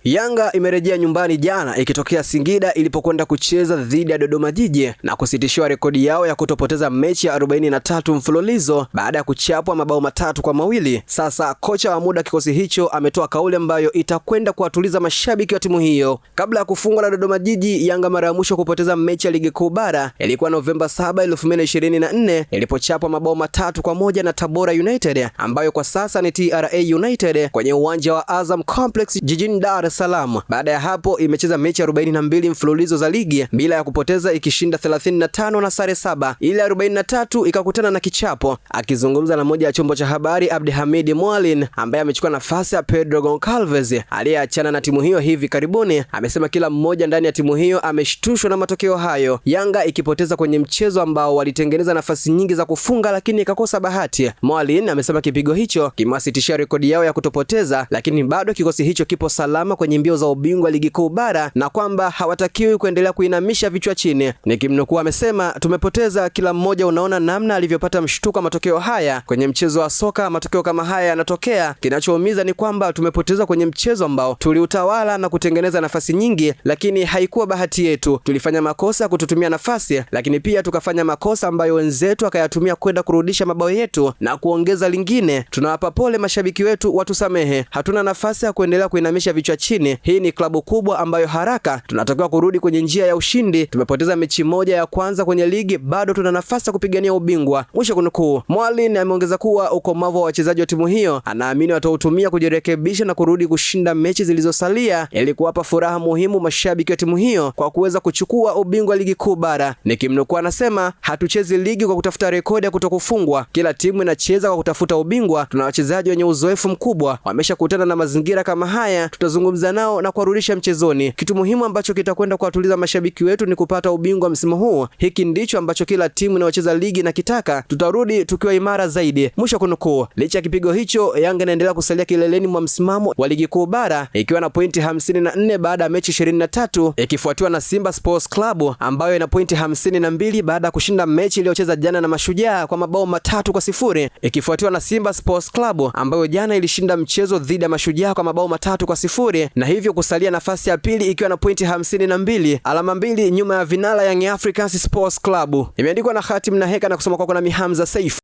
Yanga imerejea nyumbani jana ikitokea Singida ilipokwenda kucheza dhidi ya Dodoma Jiji na kusitishiwa rekodi yao ya kutopoteza mechi ya 43 mfululizo baada ya kuchapwa mabao 3-2. Sasa kocha wa muda kikosi hicho ametoa kauli ambayo itakwenda kuwatuliza mashabiki wa timu hiyo. Kabla ya kufungwa na Dodoma Jiji, Yanga mara ya mwisho kupoteza mechi ya ligi kuu bara ilikuwa Novemba 7, 2024 ilipochapwa mabao 3-1 na Tabora United ambayo kwa sasa ni TRA United kwenye uwanja wa Azam Complex jijini Dar es Salaam. Baada ya hapo imecheza mechi 42 mfululizo za ligi bila ya kupoteza, ikishinda 35 na sare 7, ile 43 ikakutana na kichapo. Akizungumza na moja ya chombo cha habari, Abdelhamid Mwalin ambaye amechukua nafasi ya Pedro Goncalves aliyeachana na timu hiyo hivi karibuni, amesema kila mmoja ndani ya timu hiyo ameshtushwa na matokeo hayo, Yanga ikipoteza kwenye mchezo ambao walitengeneza nafasi nyingi za kufunga lakini ikakosa bahati. Mwalin amesema kipigo hicho kimewasitishia rekodi yao ya kutopoteza, lakini bado kikosi hicho kipo salama kwenye mbio za ubingwa ligi kuu bara na kwamba hawatakiwi kuendelea kuinamisha vichwa chini. Nikimnukuu amesema, tumepoteza, kila mmoja unaona namna alivyopata mshtuko matokeo haya. Kwenye mchezo wa soka matokeo kama haya yanatokea. Kinachoumiza ni kwamba tumepoteza kwenye mchezo ambao tuliutawala na kutengeneza nafasi nyingi, lakini haikuwa bahati yetu. Tulifanya makosa kututumia nafasi, lakini pia tukafanya makosa ambayo wenzetu akayatumia kwenda kurudisha mabao yetu na kuongeza lingine. Tunawapa pole mashabiki wetu, watusamehe. Hatuna nafasi ya kuendelea kuinamisha vichwa chini. Hii ni klabu kubwa ambayo haraka tunatakiwa kurudi kwenye njia ya ushindi. Tumepoteza mechi moja ya kwanza kwenye ligi, bado tuna nafasi ya kupigania ubingwa. Mwisho kunukuu. Mwalin ameongeza kuwa ukomavu wa wachezaji wa timu hiyo anaamini watautumia kujirekebisha na kurudi kushinda mechi zilizosalia ili kuwapa furaha muhimu mashabiki wa timu hiyo kwa kuweza kuchukua ubingwa ligi kuu bara. Nikimnukuu anasema, hatuchezi ligi kwa kutafuta rekodi ya kutokufungwa. Kila timu inacheza kwa kutafuta ubingwa. Tuna wachezaji wenye uzoefu mkubwa, wameshakutana na mazingira kama haya, tutazungumza nao na kuwarudisha mchezoni. Kitu muhimu ambacho kitakwenda kuwatuliza mashabiki wetu ni kupata ubingwa msimu huu. Hiki ndicho ambacho kila timu inayocheza ligi na kitaka. Tutarudi tukiwa imara zaidi. Mwisho kunukuu. Licha ya kipigo hicho, Yanga inaendelea kusalia kileleni mwa msimamo wa ligi kuu bara ikiwa na pointi 54 baada ya mechi 23, ikifuatiwa na Simba Sports Club ambayo ina pointi 52 baada ya kushinda mechi iliyocheza jana na Mashujaa kwa mabao 3-0, ikifuatiwa na Simba Sports Club ambayo jana ilishinda mchezo dhidi ya Mashujaa kwa mabao 3-0 na hivyo kusalia nafasi ya pili ikiwa na pointi 52, alama 2 nyuma ya vinara Young Africans Sports Club. Imeandikwa na Khatim Naheka na kusoma kwako na Hamza Saif.